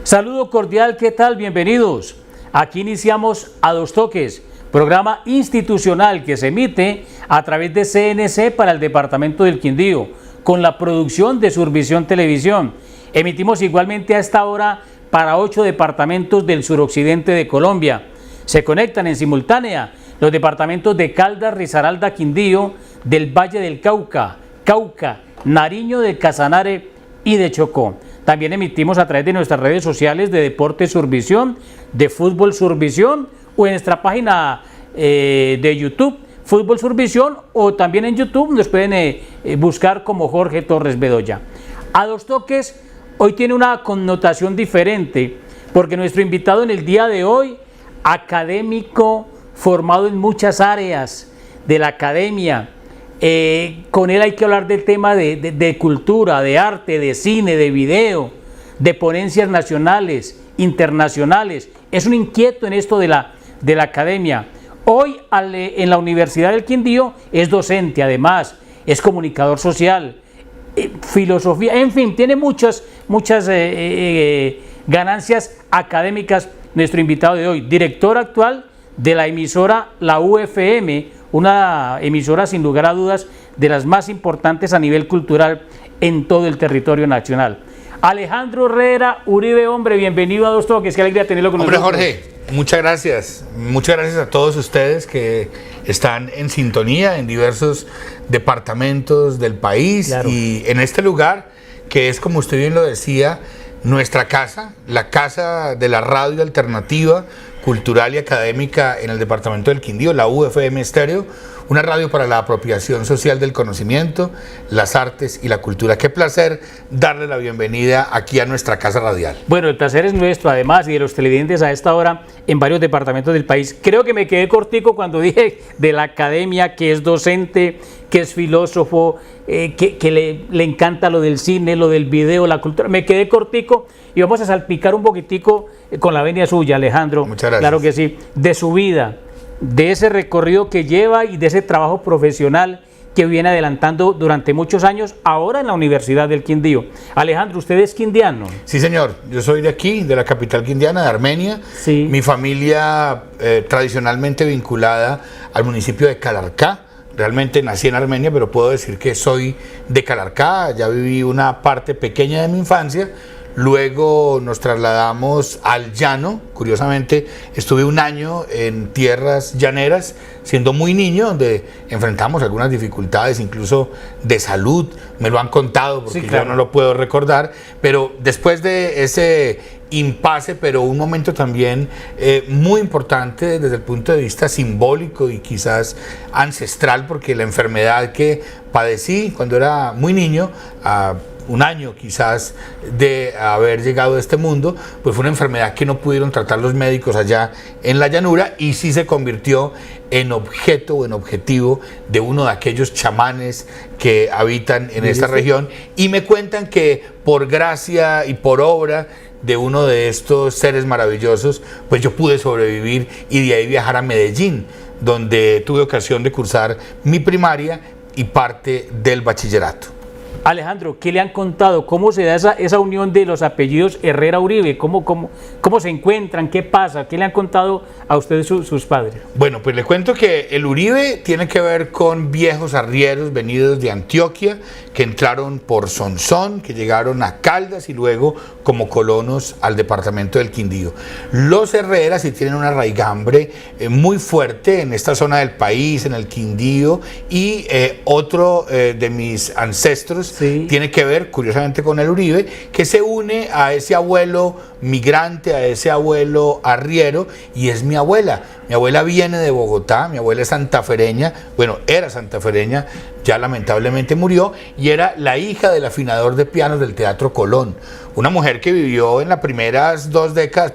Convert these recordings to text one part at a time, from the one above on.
Saludo cordial, ¿qué tal? Bienvenidos. Aquí iniciamos A Dos Toques, programa institucional que se emite a través de CNC para el departamento del Quindío, con la producción de Survisión Televisión. Emitimos igualmente a esta hora para 8 departamentos del suroccidente de Colombia. Se conectan en simultánea los departamentos de Caldas, Risaralda, Quindío, del Valle del Cauca, Nariño, de Casanare y de Chocó. También emitimos a través de nuestras redes sociales de Deportes Survisión, de Fútbol Survisión o en nuestra página de YouTube, Fútbol Survisión, o también en YouTube nos pueden buscar como Jorge Torres Bedoya. A Dos Toques hoy tiene una connotación diferente porque nuestro invitado en el día de hoy, académico, formado en muchas áreas de la academia, con él hay que hablar del tema de cultura, de arte, de cine, de video, de ponencias nacionales, internacionales. Es un inquieto en esto de la academia. Hoy en la Universidad del Quindío es docente, además, es comunicador social, filosofía, en fin, tiene muchas ganancias académicas nuestro invitado de hoy, director actual de la emisora La UFM, una emisora sin lugar a dudas de las más importantes a nivel cultural en todo el territorio nacional. Alejandro Herrera Uribe, hombre, bienvenido a Dos Toques, qué alegría tenerlo con nosotros. Jorge, muchas gracias a todos ustedes que están en sintonía en diversos departamentos del país, claro. Y en este lugar que es, como usted bien lo decía, nuestra casa, la casa de la radio alternativa, cultural y académica en el departamento del Quindío, la UFM Estéreo, una radio para la apropiación social del conocimiento, las artes y la cultura. Qué placer darle la bienvenida aquí a nuestra casa radial. Bueno, el placer es nuestro, además, y de los televidentes a esta hora en varios departamentos del país. Creo que me quedé cortico cuando dije de la academia, que es docente, que es filósofo, que le encanta lo del cine, lo del video, la cultura. Me quedé cortico y vamos a salpicar un poquitico con la venia suya, Alejandro. Muchas gracias. Claro que sí, de su vida, de ese recorrido que lleva y de ese trabajo profesional que viene adelantando durante muchos años, ahora en la Universidad del Quindío. Alejandro, ¿usted es quindiano? Sí, señor. Yo soy de aquí, de la capital quindiana, de Armenia. Sí. Mi familia tradicionalmente vinculada al municipio de Calarcá. Realmente nací en Armenia, pero puedo decir que soy de Calarcá. Ya viví una parte pequeña de mi infancia. Luego nos trasladamos al llano. Curiosamente, estuve un año en tierras llaneras, siendo muy niño, donde enfrentamos algunas dificultades, incluso de salud. Me lo han contado porque sí, claro, yo no lo puedo recordar. Pero después de ese impasse, pero un momento también muy importante desde el punto de vista simbólico y quizás ancestral, porque la enfermedad que padecí cuando era muy niño, un año quizás de haber llegado a este mundo, pues fue una enfermedad que no pudieron tratar los médicos allá en la llanura y sí se convirtió en objeto o en objetivo de uno de aquellos chamanes que habitan en esta región, y me cuentan que por gracia y por obra de uno de estos seres maravillosos, pues yo pude sobrevivir y de ahí viajar a Medellín, donde tuve ocasión de cursar mi primaria y parte del bachillerato. Alejandro, ¿qué le han contado? ¿Cómo se da esa unión de los apellidos Herrera-Uribe? ¿Cómo se encuentran? ¿Qué pasa? ¿Qué le han contado a ustedes sus padres? Bueno, pues le cuento que el Uribe tiene que ver con viejos arrieros venidos de Antioquia, que entraron por Sonsón, que llegaron a Caldas y luego como colonos al departamento del Quindío. Los Herrera sí tienen una raigambre muy fuerte en esta zona del país, en el Quindío, y otro de mis ancestros, sí, tiene que ver curiosamente con el Uribe, que se une a ese abuelo migrante, a ese abuelo arriero, y es mi abuela. Mi abuela viene de Bogotá, mi abuela es santafereña, bueno, era santafereña, ya lamentablemente murió, y era la hija del afinador de pianos del Teatro Colón. Una mujer que vivió en las primeras dos décadas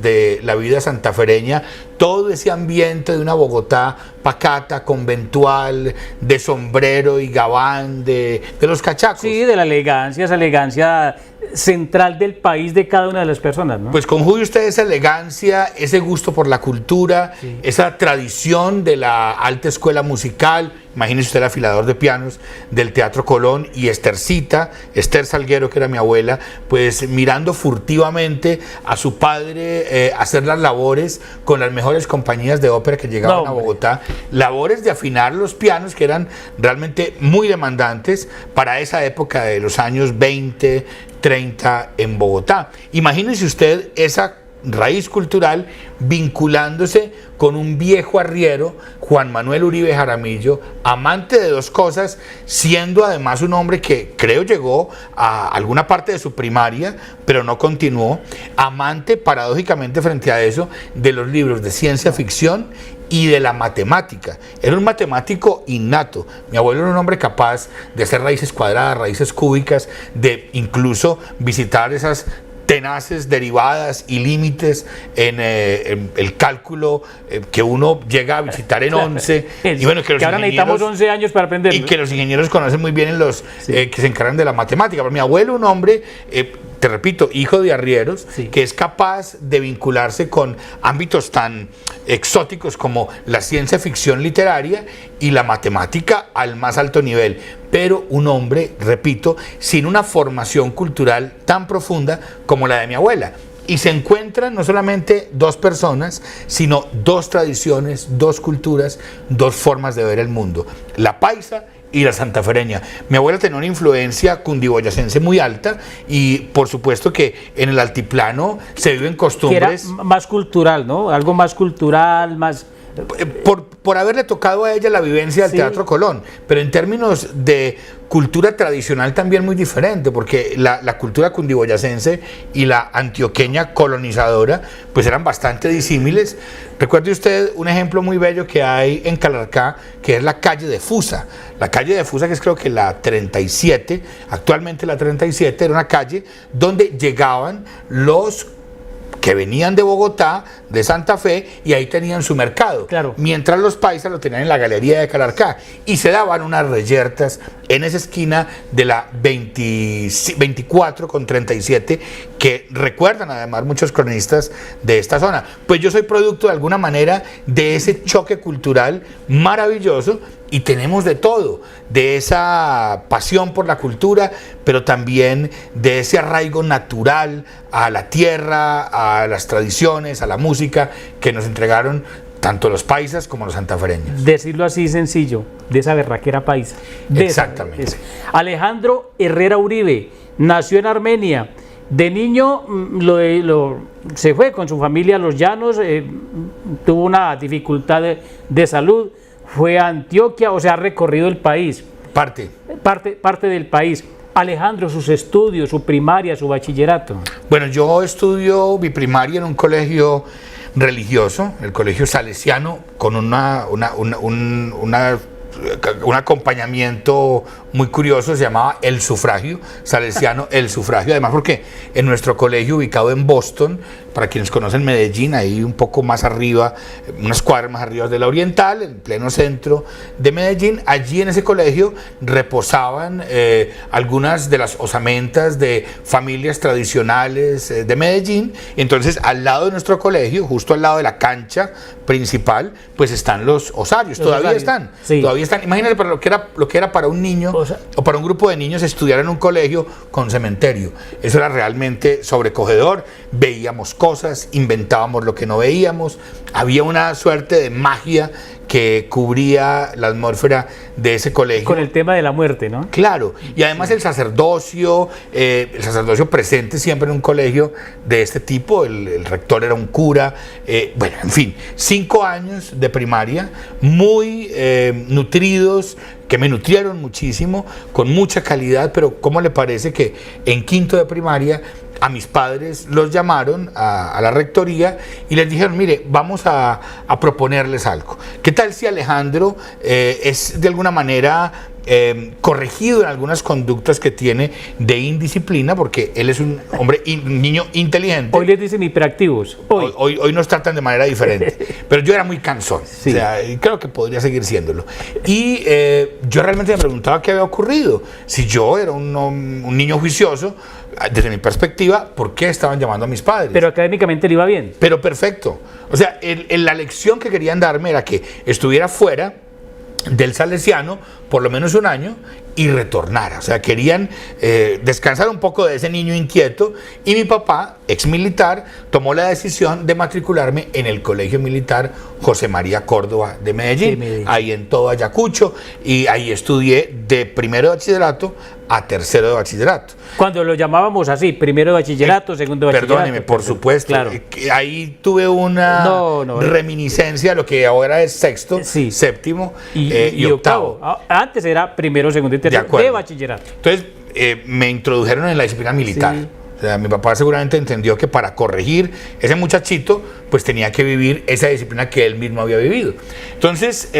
de la vida santafereña, todo ese ambiente de una Bogotá pacata, conventual, de sombrero y gabán, de los cachacos. Sí, de la elegancia, esa elegancia central del país de cada una de las personas, ¿no? Pues conjugue usted esa elegancia, ese gusto por la cultura, sí, esa tradición de la alta escuela musical imagínese usted el afilador de pianos del Teatro Colón, y Esther Salguero, que era mi abuela, pues mirando furtivamente a su padre hacer las labores con las mejores compañías de ópera que llegaban a Bogotá, labores de afinar los pianos que eran realmente muy demandantes para esa época de los años 20, 30 en Bogotá. Imagínese usted esa raíz cultural vinculándose con un viejo arriero, Juan Manuel Uribe Jaramillo, amante de dos cosas, siendo además un hombre que creo llegó a alguna parte de su primaria, pero no continuó, amante paradójicamente frente a eso de los libros de ciencia ficción y de la matemática. Era un matemático innato. Mi abuelo era un hombre capaz de hacer raíces cuadradas, raíces cúbicas, de incluso visitar esas tenaces derivadas y límites en el cálculo que uno llega a visitar en 11. Y bueno, que ahora necesitamos 11 años para aprenderlo. Y que los ingenieros conocen muy bien en los que se encargan de la matemática. Pero mi abuelo, un hombre, te repito, hijo de arrieros, que es capaz de vincularse con ámbitos tan exóticos como la ciencia ficción literaria y la matemática al más alto nivel, pero un hombre, repito, sin una formación cultural tan profunda como la de mi abuela. Y se encuentran no solamente dos personas, sino dos tradiciones, dos culturas, dos formas de ver el mundo, la paisa y la santafereña. Mi abuela tenía una influencia cundiboyacense muy alta, y por supuesto que en el altiplano se viven costumbres... Que era más cultural, ¿no? Algo más cultural, más... Por haberle tocado a ella la vivencia del Teatro Colón, pero en términos de cultura tradicional también muy diferente, porque la cultura cundiboyacense y la antioqueña colonizadora pues eran bastante disímiles. Recuerde usted un ejemplo muy bello que hay en Calarcá, que es la calle de Fusa. La calle de Fusa, que es creo que la 37, actualmente la 37, era una calle donde llegaban los que venían de Bogotá, de Santa Fe, y ahí tenían su mercado. Claro. Mientras los paisas lo tenían en la galería de Calarcá, y se daban unas reyertas en esa esquina de la 24 con 37, que recuerdan además muchos cronistas de esta zona. Pues yo soy producto de alguna manera de ese choque cultural maravilloso, y tenemos de todo, de esa pasión por la cultura, pero también de ese arraigo natural a la tierra, a las tradiciones, a la música que nos entregaron tanto los paisas como los santafereños. Decirlo así sencillo, de esa berraquera paisa. Exactamente. Alejandro Herrera Uribe nació en Armenia. De niño se fue con su familia a los llanos, tuvo una dificultad de salud, fue a Antioquia, o sea, ha recorrido el país. Parte del país. Alejandro, sus estudios, su primaria, su bachillerato. Bueno, yo estudio mi primaria en un colegio religioso, el colegio salesiano, con un acompañamiento muy curioso, se llamaba El Sufragio, salesiano El Sufragio, además porque en nuestro colegio ubicado en Boston, para quienes conocen Medellín, ahí un poco más arriba, unas cuadras más arriba de la Oriental, en pleno centro de Medellín, allí en ese colegio reposaban algunas de las osamentas de familias tradicionales de Medellín. Entonces al lado de nuestro colegio, justo al lado de la cancha principal, pues están los osarios, todavía están. Imagínate para lo que era para un niño o para un grupo de niños estudiar en un colegio con cementerio. Eso era realmente sobrecogedor. Veíamos cosas, inventábamos lo que no veíamos, había una suerte de magia que cubría la atmósfera de ese colegio. Con el tema de la muerte, ¿no? Claro, y además el sacerdocio presente siempre en un colegio de este tipo, el rector era un cura, bueno, en fin, 5 años de primaria, muy nutridos, que me nutrieron muchísimo, con mucha calidad, pero ¿cómo le parece que en quinto de primaria a mis padres los llamaron a la rectoría y les dijeron, mire, vamos a proponerles algo? ¿Qué tal si Alejandro es de alguna manera corregido en algunas conductas que tiene de indisciplina, porque él es un hombre, un niño inteligente? Hoy les dicen hiperactivos. Hoy nos tratan de manera diferente, pero yo era muy cansón, o sea, y creo que podría seguir siéndolo. Y yo realmente me preguntaba qué había ocurrido. Si yo era un niño juicioso, desde mi perspectiva, ¿por qué estaban llamando a mis padres? Pero académicamente le iba bien. Pero perfecto. O sea, la lección que querían darme era que estuviera fuera del Salesiano por lo menos un año y retornar. O sea, querían descansar un poco de ese niño inquieto, y mi papá, ex militar, tomó la decisión de matricularme en el Colegio Militar José María Córdoba de Medellín, ahí en todo Ayacucho, y ahí estudié de primero de bachillerato a tercero de bachillerato. Cuando lo llamábamos así, primero de bachillerato, segundo de bachillerato. Perdóneme, por supuesto. Claro. Ahí tuve una reminiscencia de lo que ahora es sexto, séptimo y octavo. Antes era primero, segundo y tercero de bachillerato. Entonces me introdujeron en la disciplina militar. Sí. O sea, mi papá seguramente entendió que para corregir ese muchachito, pues tenía que vivir esa disciplina que él mismo había vivido. Entonces,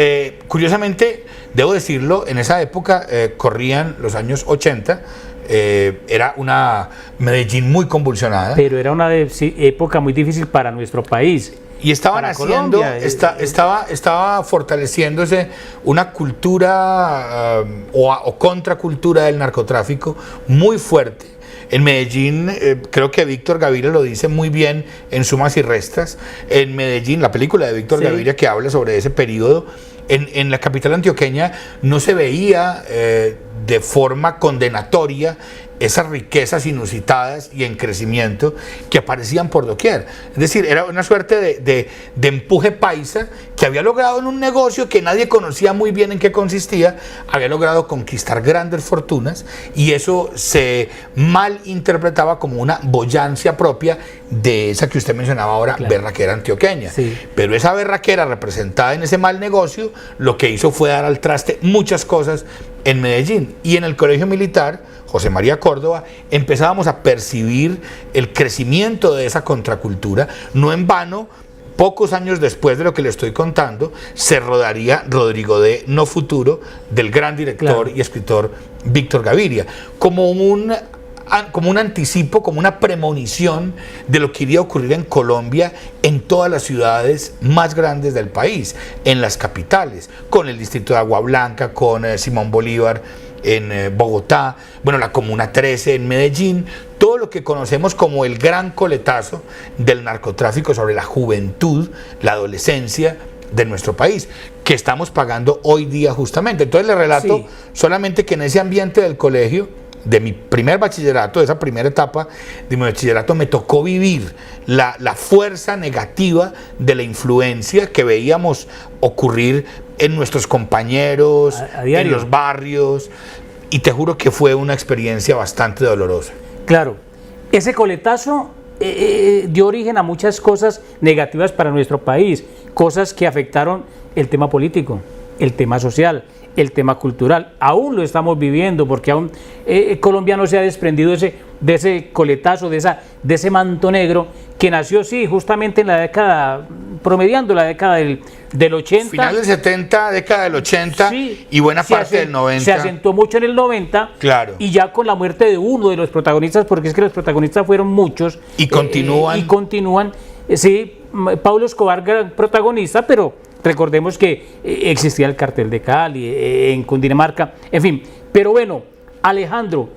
curiosamente, debo decirlo, en esa época corrían los años 80, era una Medellín muy convulsionada. Pero era una época muy difícil para nuestro país. Y estaban haciendo, estaba fortaleciéndose una cultura o contracultura del narcotráfico muy fuerte. En Medellín, creo que Víctor Gaviria lo dice muy bien en Sumas y Restas. En Medellín, la película de Víctor Gaviria que habla sobre ese periodo, en la capital antioqueña no se veía de forma condenatoria esas riquezas inusitadas y en crecimiento que aparecían por doquier. Es decir, era una suerte de empuje paisa que había logrado en un negocio que nadie conocía muy bien en qué consistía, había logrado conquistar grandes fortunas, y eso se mal interpretaba como una boyancia propia de esa que usted mencionaba ahora, berraquera antioqueña. Sí. Pero esa berraquera representada en ese mal negocio, lo que hizo fue dar al traste muchas cosas en Medellín. Y en el Colegio Militar José María Córdoba empezábamos a percibir el crecimiento de esa contracultura. No en vano, pocos años después de lo que le estoy contando, se rodaría Rodrigo D. No Futuro, del gran director y escritor Víctor Gaviria, como un anticipo, como una premonición de lo que iría a ocurrir en Colombia, en todas las ciudades más grandes del país, en las capitales, con el distrito de Agua Blanca, con Simón Bolívar en Bogotá, bueno, la Comuna 13 en Medellín, todo lo que conocemos como el gran coletazo del narcotráfico sobre la juventud, la adolescencia de nuestro país, que estamos pagando hoy día justamente. Entonces le relato solamente que en ese ambiente del colegio, de mi primer bachillerato, de esa primera etapa de mi bachillerato, me tocó vivir la fuerza negativa de la influencia que veíamos ocurrir en nuestros compañeros, en los barrios, y te juro que fue una experiencia bastante dolorosa. Claro, ese coletazo dio origen a muchas cosas negativas para nuestro país, cosas que afectaron el tema político, el tema social, el tema cultural. Aún lo estamos viviendo, porque aún Colombia no se ha desprendido de ese coletazo, de ese manto negro que nació, justamente en la década, promediando la década del 80. Final del 70, década del 80 y buena parte del 90. Se asentó mucho en el 90, y ya con la muerte de uno de los protagonistas, porque es que los protagonistas fueron muchos. Y continúan. Pablo Escobar, gran protagonista, pero recordemos que existía el cartel de Cali, en Cundinamarca, en fin. Pero bueno, Alejandro,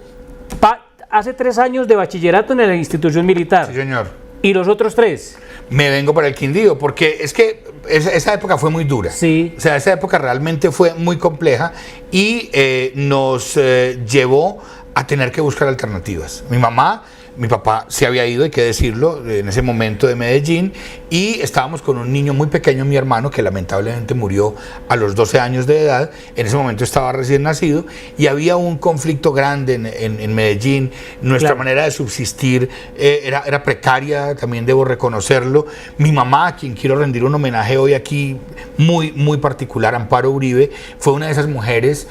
hace 3 años de bachillerato en la institución militar. Sí, señor. ¿Y los otros 3? Me vengo para el Quindío, porque es que esa época fue muy dura. Sí. O sea, esa época realmente fue muy compleja y nos llevó a tener que buscar alternativas. Mi papá se había ido, hay que decirlo, en ese momento de Medellín, y estábamos con un niño muy pequeño, mi hermano, que lamentablemente murió a los 12 años de edad. En ese momento estaba recién nacido y había un conflicto grande en Medellín. Nuestra manera de subsistir era precaria, también debo reconocerlo. Mi mamá, a quien quiero rendir un homenaje hoy aquí muy, muy particular, Amparo Uribe, fue una de esas mujeres,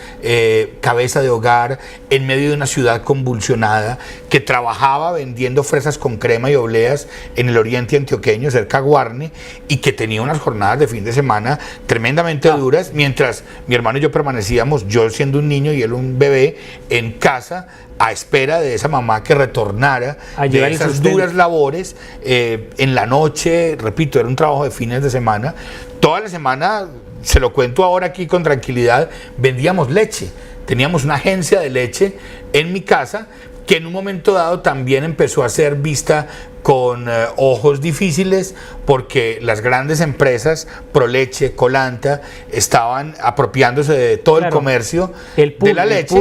cabeza de hogar, en medio de una ciudad convulsionada, que trabajaba vendiendo fresas con crema y obleas en el oriente antioqueño, cerca a Guarne, y que tenía unas jornadas de fin de semana tremendamente duras, mientras mi hermano y yo permanecíamos, yo siendo un niño y él un bebé, en casa, a espera de esa mamá que retornara de esas duras labores. En la noche, repito, era un trabajo de fines de semana. Toda la semana, se lo cuento ahora aquí con tranquilidad, vendíamos leche. Teníamos una agencia de leche en mi casa, que en un momento dado también empezó a ser vista con ojos difíciles porque las grandes empresas, Proleche, Colanta, estaban apropiándose de todo el comercio de la leche,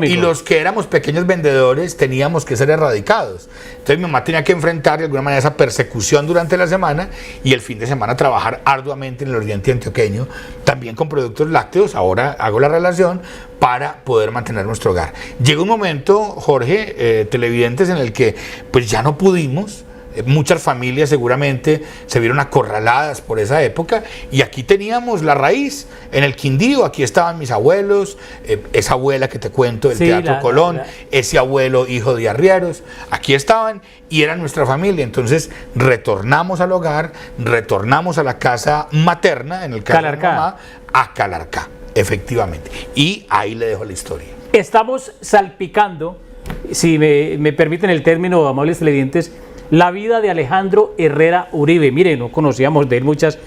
y los que éramos pequeños vendedores teníamos que ser erradicados. Entonces mi mamá tenía que enfrentar de alguna manera esa persecución durante la semana y el fin de semana trabajar arduamente en el oriente antioqueño, también con productos lácteos. Ahora hago la relación para poder mantener nuestro hogar. Llega un momento, Jorge, televidentes, en el que pues ya no pudimos. Muchas familias seguramente se vieron acorraladas por esa época, y aquí teníamos la raíz en el Quindío. Aquí estaban mis abuelos, esa abuela que te cuento del Teatro Colón, ese abuelo hijo de arrieros, aquí estaban y eran nuestra familia. Entonces retornamos al hogar, retornamos a la casa materna, en el caso de mi mamá, a Calarcá, efectivamente, y ahí le dejo la historia. Estamos salpicando, si me permiten el término, amables televidentes, la vida de Alejandro Herrera Uribe. Mire, no conocíamos de él muchas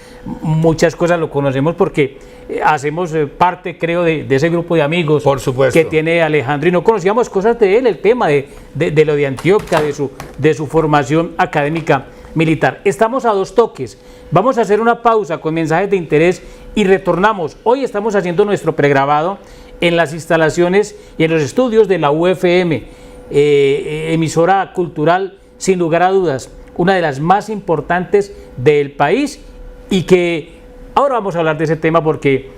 cosas, lo conocemos porque hacemos parte, creo, de ese grupo de amigos, por supuesto, que tiene Alejandro, y no conocíamos cosas de él, el tema de lo de Antioquia, de su formación académica militar. Estamos a dos toques. Vamos a hacer una pausa con mensajes de interés y retornamos. Hoy estamos haciendo nuestro pregrabado en las instalaciones y en los estudios de la UFM, emisora cultural, sin lugar a dudas, una de las más importantes del país, y que ahora vamos a hablar de ese tema porque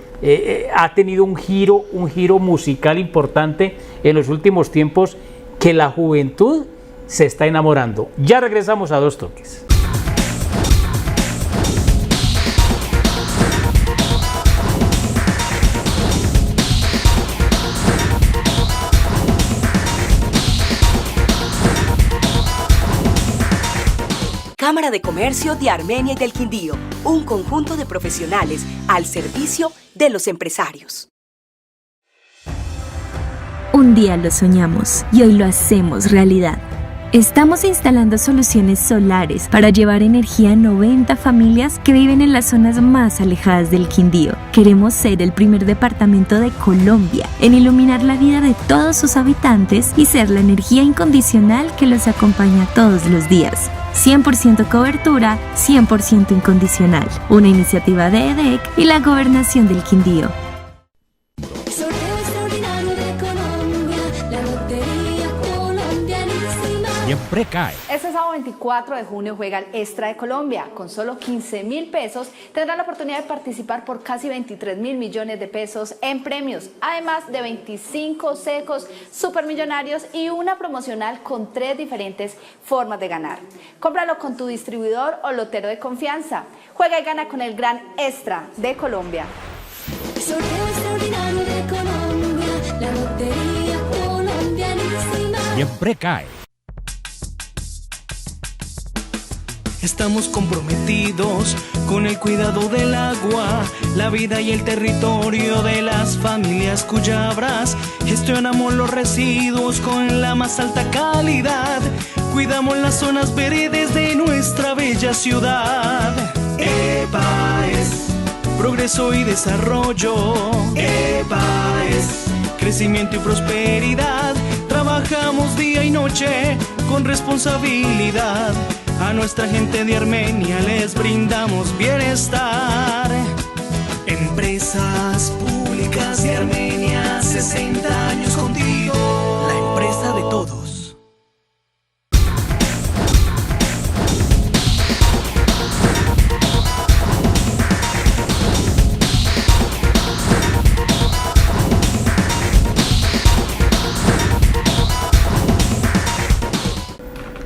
ha tenido un giro musical importante en los últimos tiempos, que la juventud se está enamorando. Ya regresamos a Dos Toques. Cámara de Comercio de Armenia y del Quindío, un conjunto de profesionales al servicio de los empresarios. Un día lo soñamos y hoy lo hacemos realidad. Estamos instalando soluciones solares para llevar energía a 90 familias que viven en las zonas más alejadas del Quindío. Queremos ser el primer departamento de Colombia en iluminar la vida de todos sus habitantes y ser la energía incondicional que los acompaña todos los días. 100% cobertura, 100% incondicional. Una iniciativa de EDEC y la Gobernación del Quindío. Siempre cae. Este sábado 24 de junio juega el Extra de Colombia. Con solo 15.000 pesos tendrán la oportunidad de participar por casi 23.000 millones de pesos en premios, además de 25 secos supermillonarios y una promocional con 3 diferentes formas de ganar. Cómpralo con tu distribuidor o lotero de confianza. Juega y gana con el Gran Extra de Colombia. Sorteo extraordinario de Colombia, la lotería colombianísima. Siempre cae. Estamos comprometidos con el cuidado del agua, la vida y el territorio de las familias Cuyabras. Gestionamos los residuos con la más alta calidad. Cuidamos las zonas verdes de nuestra bella ciudad. EPA es progreso y desarrollo. EPA es crecimiento y prosperidad. Trabajamos día y noche con responsabilidad. A nuestra gente de Armenia les brindamos bienestar. Empresas públicas de Armenia, 60 años contigo, la empresa de todos.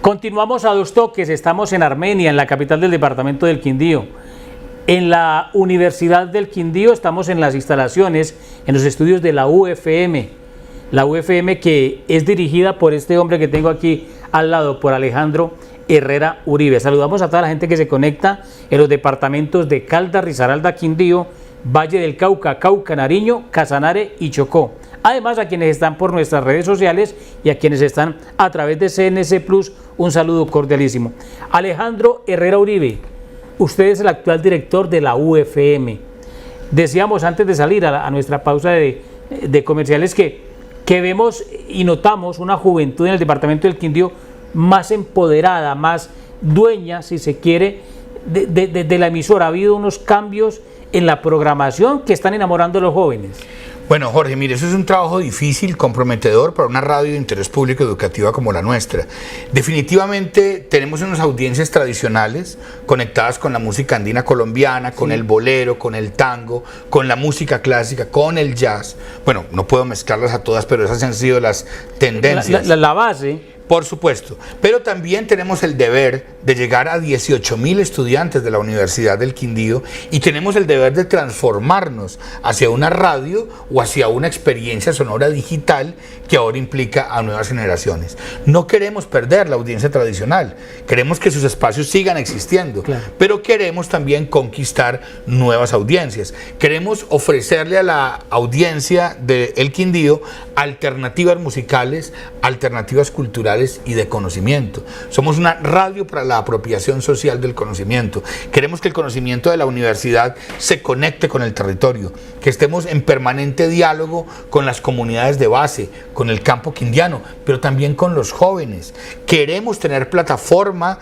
Continuamos a Dos Toques. Estamos en Armenia, en la capital del departamento del Quindío. En la Universidad del Quindío estamos en las instalaciones, en los estudios de la UFM. La UFM, que es dirigida por este hombre que tengo aquí al lado, por Alejandro Herrera Uribe. Saludamos a toda la gente que se conecta en los departamentos de Caldas, Risaralda, Quindío, Valle del Cauca, Cauca, Nariño, Casanare y Chocó. Además, a quienes están por nuestras redes sociales y a quienes están a través de CNC Plus, un saludo cordialísimo. Alejandro Herrera Uribe, usted es el actual director de la UFM. Decíamos antes de salir a nuestra pausa de comerciales que que vemos y notamos una juventud en el departamento del Quindío más empoderada, más dueña, si se quiere, de la emisora. Ha habido unos cambios en la programación que están enamorando a los jóvenes. Bueno, Jorge, mire, eso es un trabajo difícil, comprometedor para una radio de interés público educativa como la nuestra. Definitivamente tenemos unas audiencias tradicionales conectadas con la música andina colombiana, con el bolero, con el tango, con la música clásica, con el jazz. Bueno, no puedo mezclarlas a todas, pero esas han sido las tendencias. La base. Por supuesto, pero también tenemos el deber de llegar a 18.000 estudiantes de la Universidad del Quindío y tenemos el deber de transformarnos hacia una radio o hacia una experiencia sonora digital que ahora implica a nuevas generaciones. No queremos perder la audiencia tradicional, queremos que sus espacios sigan existiendo, claro, pero queremos también conquistar nuevas audiencias. Queremos ofrecerle a la audiencia del Quindío alternativas musicales, alternativas culturales y de conocimiento. Somos una radio para la apropiación social del conocimiento. Queremos que el conocimiento de la universidad se conecte con el territorio, que estemos en permanente diálogo con las comunidades de base, con el campo quindiano, pero también con los jóvenes. Queremos tener plataforma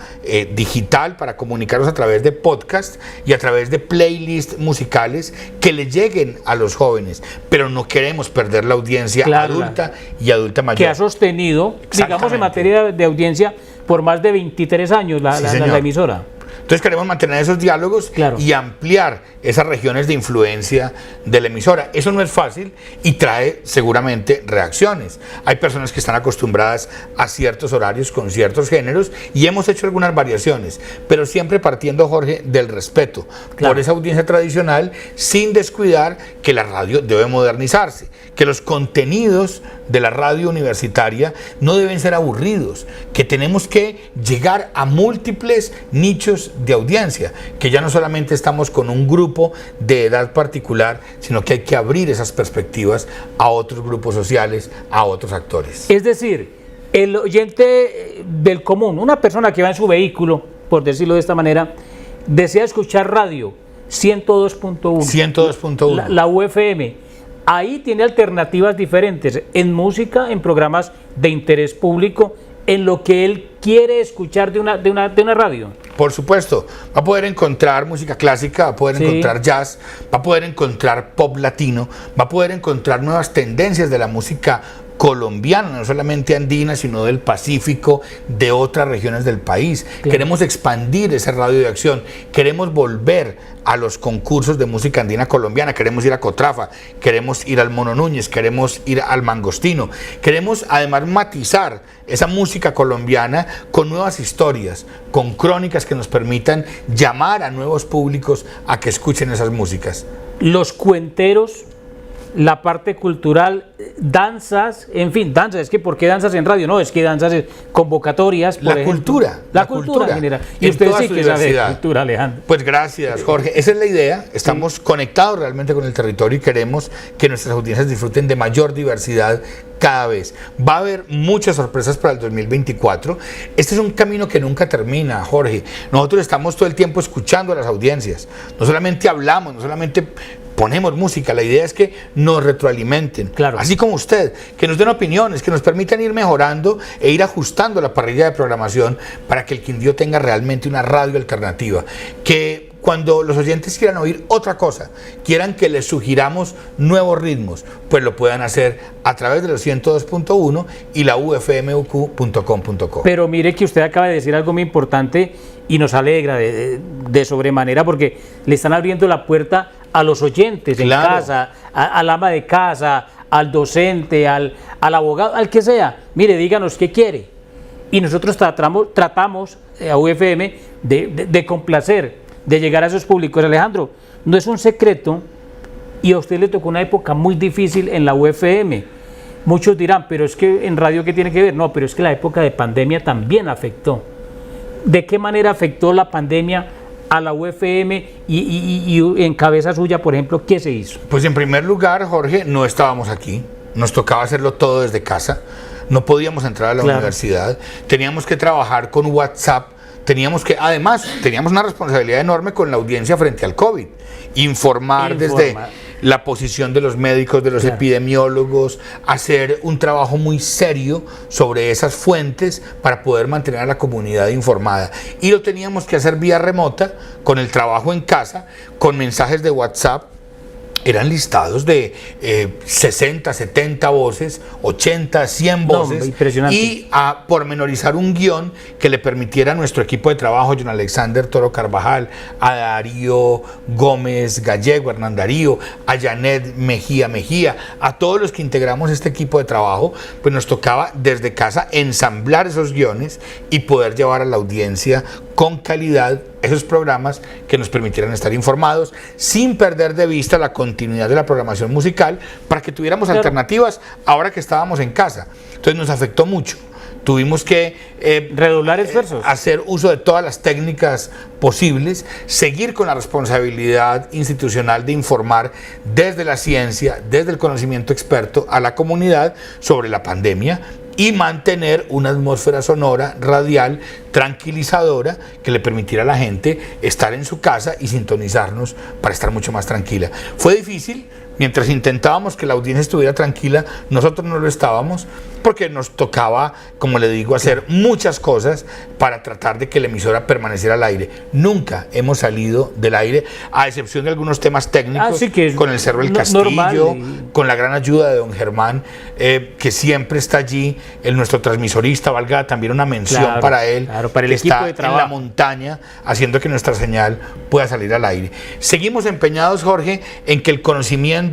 digital para comunicarnos a través de podcast y a través de playlists musicales que le lleguen a los jóvenes, pero no queremos perder la audiencia adulta y adulta mayor. Que ha sostenido, digamos, en materia de audiencia por más de 23 años la emisora. Entonces queremos mantener esos diálogos, claro, y ampliar esas regiones de influencia de la emisora. Eso no es fácil y trae seguramente reacciones. Hay personas que están acostumbradas a ciertos horarios con ciertos géneros y hemos hecho algunas variaciones, pero siempre partiendo, Jorge, del respeto, claro, por esa audiencia tradicional, sin descuidar que la radio debe modernizarse, que los contenidos de la radio universitaria no deben ser aburridos, que tenemos que llegar a múltiples nichos de audiencia, que ya no solamente estamos con un grupo de edad particular, sino que hay que abrir esas perspectivas a otros grupos sociales, a otros actores. Es decir, el oyente del común, una persona que va en su vehículo, por decirlo de esta manera, desea escuchar radio 102.1, 102.1, la UFM, ahí tiene alternativas diferentes en música, en programas de interés público, en lo que él quiere escuchar de una radio. Por supuesto, va a poder encontrar música clásica, va a poder encontrar jazz, va a poder encontrar pop latino, va a poder encontrar nuevas tendencias de la música colombiana, no solamente andina, sino del Pacífico, de otras regiones del país. Claro. Queremos expandir ese radio de acción, queremos volver a los concursos de música andina colombiana, queremos ir a Cotrafa, queremos ir al Mono Núñez, queremos ir al Mangostino, queremos además matizar esa música colombiana con nuevas historias, con crónicas que nos permitan llamar a nuevos públicos a que escuchen esas músicas. Los cuenteros, la parte cultural, danzas, en fin, danzas, es que ¿por qué danzas en radio? No, es que danzas es convocatorias, por ejemplo. La cultura en general. Y usted sí que sabe de cultura, Alejandro. Pues gracias, Jorge. Esa es la idea. Estamos conectados realmente con el territorio y queremos que nuestras audiencias disfruten de mayor diversidad cada vez. Va a haber muchas sorpresas para el 2024. Este es un camino que nunca termina, Jorge. Nosotros estamos todo el tiempo escuchando a las audiencias. No solamente hablamos, no solamente ponemos música, la idea es que nos retroalimenten, claro, así como usted, que nos den opiniones, que nos permitan ir mejorando e ir ajustando la parrilla de programación para que el Quindío tenga realmente una radio alternativa, que cuando los oyentes quieran oír otra cosa, quieran que les sugiramos nuevos ritmos, pues lo puedan hacer a través de los 102.1 y la ufmuq.com.co. Pero mire que usted acaba de decir algo muy importante y nos alegra de sobremanera, porque le están abriendo la puerta a los oyentes, claro, en casa, al ama de casa, al docente, al abogado, al que sea. Mire, díganos qué quiere. Y nosotros tratamos a UFM de complacer, de llegar a esos públicos. Alejandro, no es un secreto, y a usted le tocó una época muy difícil en la UFM. Muchos dirán, pero es que en radio, ¿qué tiene que ver? No, pero es que la época de pandemia también afectó. ¿De qué manera afectó la pandemia a la UFM y en cabeza suya, por ejemplo, qué se hizo? Pues en primer lugar, Jorge, no estábamos aquí, nos tocaba hacerlo todo desde casa, no podíamos entrar a la universidad, teníamos que trabajar con WhatsApp, teníamos teníamos una responsabilidad enorme con la audiencia frente al COVID, informar. Desde la posición de los médicos, de los epidemiólogos, hacer un trabajo muy serio sobre esas fuentes para poder mantener a la comunidad informada. Y lo teníamos que hacer vía remota, con el trabajo en casa, con mensajes de WhatsApp. Eran listados de 60, 70 voces, 80, 100 voces, impresionante. Y a pormenorizar un guión que le permitiera a nuestro equipo de trabajo, John Alexander Toro Carvajal, a Darío Gómez Gallego, Hernán Darío, a Janet Mejía, a todos los que integramos este equipo de trabajo, pues nos tocaba desde casa ensamblar esos guiones y poder llevar a la audiencia con calidad esos programas que nos permitieran estar informados sin perder de vista la continuidad de la programación musical, para que tuviéramos alternativas ahora que estábamos en casa. Entonces nos afectó mucho. Tuvimos que redoblar esfuerzos, hacer uso de todas las técnicas posibles, seguir con la responsabilidad institucional de informar desde la ciencia, desde el conocimiento experto a la comunidad sobre la pandemia, y mantener una atmósfera sonora, radial, tranquilizadora, que le permitiera a la gente estar en su casa y sintonizarnos para estar mucho más tranquila. Fue difícil. Mientras intentábamos que la audiencia estuviera tranquila, nosotros no lo estábamos, porque nos tocaba, como le digo, hacer muchas cosas para tratar de que la emisora permaneciera al aire. Nunca hemos salido del aire, a excepción de algunos temas técnicos, con el Cerro del Castillo, con la gran ayuda de don Germán, que siempre está allí, nuestro transmisorista, valga también una mención para él, para el que equipo está de trabajo en la montaña, haciendo que nuestra señal pueda salir al aire. Seguimos empeñados, Jorge, en que el conocimiento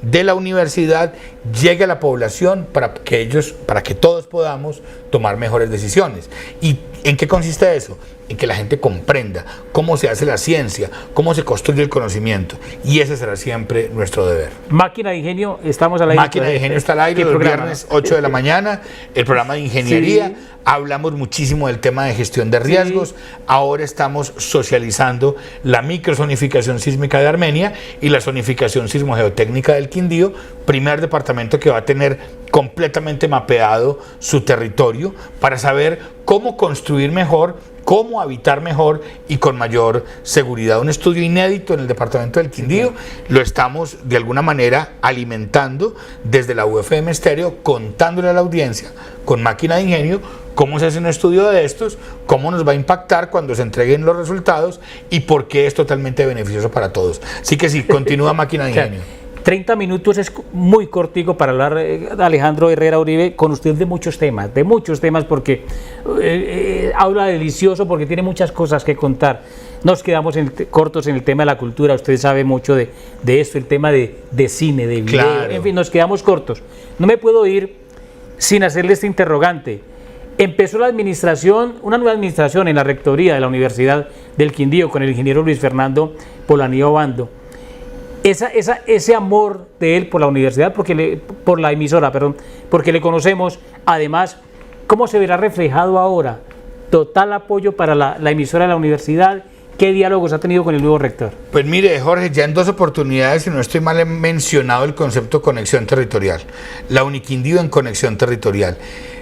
de la universidad llegue a la población para que todos podamos tomar mejores decisiones. ¿Y en qué consiste eso? En que la gente comprenda cómo se hace la ciencia, cómo se construye el conocimiento, y ese será siempre nuestro deber. Máquina de Ingenio, estamos al aire. Máquina de Ingenio está al aire los viernes 8 de la mañana, el programa de ingeniería. Sí. Hablamos muchísimo del tema de gestión de riesgos. Sí. Ahora estamos socializando la microzonificación sísmica de Armenia y la zonificación sismogeotécnica del Quindío, primer departamento que va a tener completamente mapeado su territorio para saber cómo construir mejor, cómo habitar mejor y con mayor seguridad. Un estudio inédito en el departamento del Quindío, lo estamos de alguna manera alimentando desde la UFM Estéreo, contándole a la audiencia con Máquina de Ingenio cómo se hace un estudio de estos, cómo nos va a impactar cuando se entreguen los resultados y por qué es totalmente beneficioso para todos. Así que sí, continúa Máquina de Ingenio. 30 minutos es muy cortico para hablar, Alejandro Herrera Uribe, con usted de muchos temas, porque habla delicioso, porque tiene muchas cosas que contar. Nos quedamos cortos en el tema de la cultura, usted sabe mucho de esto, el tema de cine, de video, claro. En fin, nos quedamos cortos. No me puedo ir sin hacerle este interrogante. Empezó la administración, una nueva administración en la rectoría de la Universidad del Quindío con el ingeniero Luis Fernando Polanía Obando. Ese amor de él por la universidad, por la emisora, porque le conocemos, además, ¿cómo se verá reflejado ahora? Total apoyo para la emisora de la universidad. ¿Qué diálogos ha tenido con el nuevo rector? Pues mire, Jorge, ya en 2 oportunidades, si no estoy mal, he mencionado el concepto conexión territorial. La Uniquindío en conexión territorial.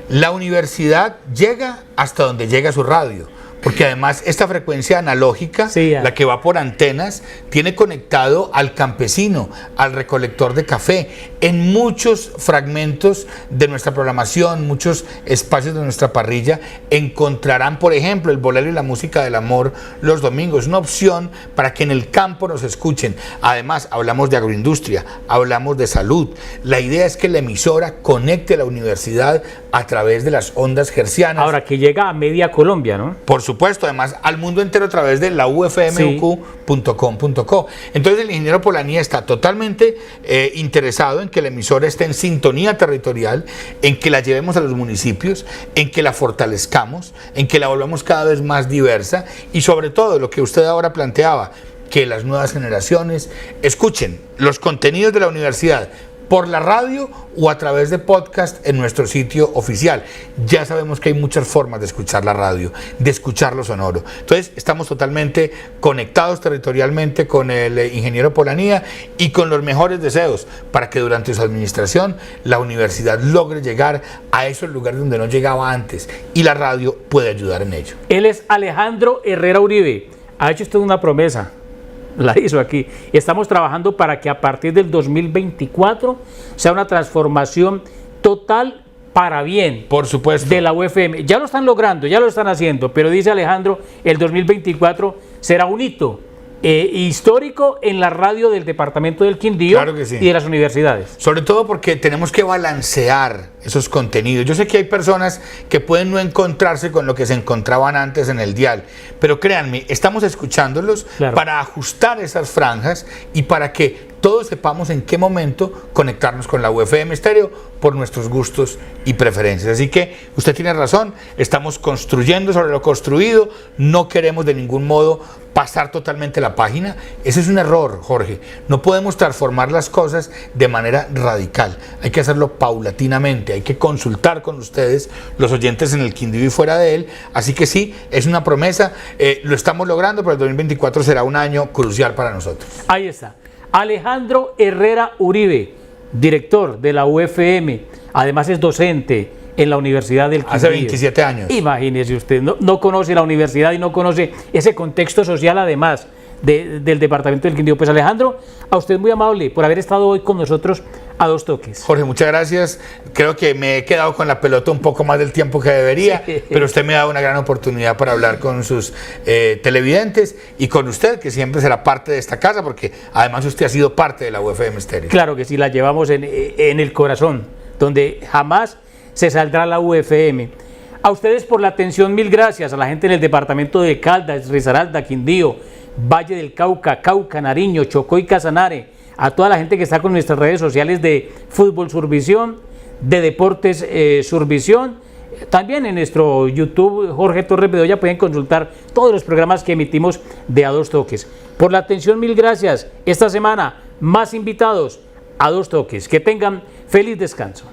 La universidad llega hasta donde llega su radio, porque además esta frecuencia analógica, la que va por antenas, tiene conectado al campesino, al recolector de café, en muchos fragmentos de nuestra programación, muchos espacios de nuestra parrilla, encontrarán, por ejemplo, el bolero y la música del amor los domingos, una opción para que en el campo nos escuchen. Además, hablamos de agroindustria, hablamos de salud. La idea es que la emisora conecte a la universidad a través de las ondas hertzianas. Ahora, que llega a media Colombia, ¿no? Por supuesto, además al mundo entero a través de la ufmuq.com.co. Entonces el ingeniero Polanía está totalmente interesado en que la emisora esté en sintonía territorial, en que la llevemos a los municipios, en que la fortalezcamos, en que la volvamos cada vez más diversa y sobre todo lo que usted ahora planteaba, que las nuevas generaciones escuchen los contenidos de la universidad por la radio o a través de podcast en nuestro sitio oficial. Ya sabemos que hay muchas formas de escuchar la radio, de escuchar lo sonoro. Entonces estamos totalmente conectados territorialmente con el ingeniero Polanía y con los mejores deseos para que durante su administración la universidad logre llegar a esos lugares donde no llegaba antes y la radio puede ayudar en ello. Él es Alejandro Herrera Uribe. Ha hecho usted una promesa. la hizo aquí. Estamos trabajando para que a partir del 2024 sea una transformación total para bien. Por supuesto. De la UFM. Ya lo están logrando, ya lo están haciendo, pero dice Alejandro, el 2024 será un hito histórico en la radio del departamento del Quindío. Claro que sí. Y de las universidades. Sobre todo porque tenemos que balancear esos contenidos. Yo sé que hay personas que pueden no encontrarse con lo que se encontraban antes en el dial, pero créanme, estamos escuchándolos para ajustar esas franjas y para que todos sepamos en qué momento conectarnos con la UFM Estéreo por nuestros gustos y preferencias. Así que usted tiene razón, estamos construyendo sobre lo construido, no queremos de ningún modo pasar totalmente la página. Ese es un error, Jorge. No podemos transformar las cosas de manera radical. Hay que hacerlo paulatinamente, hay que consultar con ustedes, los oyentes en el Quindío y fuera de él. Así que sí, es una promesa, lo estamos logrando, pero el 2024 será un año crucial para nosotros. Ahí está. Alejandro Herrera Uribe, director de la UFM, además es docente en la Universidad del Quindío. Hace 27 años. Imagínese usted, no conoce la universidad y no conoce ese contexto social además del departamento del Quindío. Pues Alejandro, a usted muy amable por haber estado hoy con nosotros a Dos Toques. Jorge, muchas gracias. Creo que me he quedado con la pelota un poco más del tiempo que debería, pero usted me ha dado una gran oportunidad para hablar con sus televidentes y con usted, que siempre será parte de esta casa, porque además usted ha sido parte de la UFM Estéreo. Claro que sí, la llevamos en el corazón, donde jamás se saldrá la UFM. A ustedes por la atención, mil gracias. A la gente en el departamento de Caldas, Risaralda, Quindío, Valle del Cauca, Cauca, Nariño, Chocó y Casanare, a toda la gente que está con nuestras redes sociales de Fútbol Survisión, de Deportes Survisión, también en nuestro YouTube Jorge Torres Bedoya pueden consultar todos los programas que emitimos de A Dos Toques. Por la atención, mil gracias. Esta semana más invitados a Dos Toques. Que tengan feliz descanso.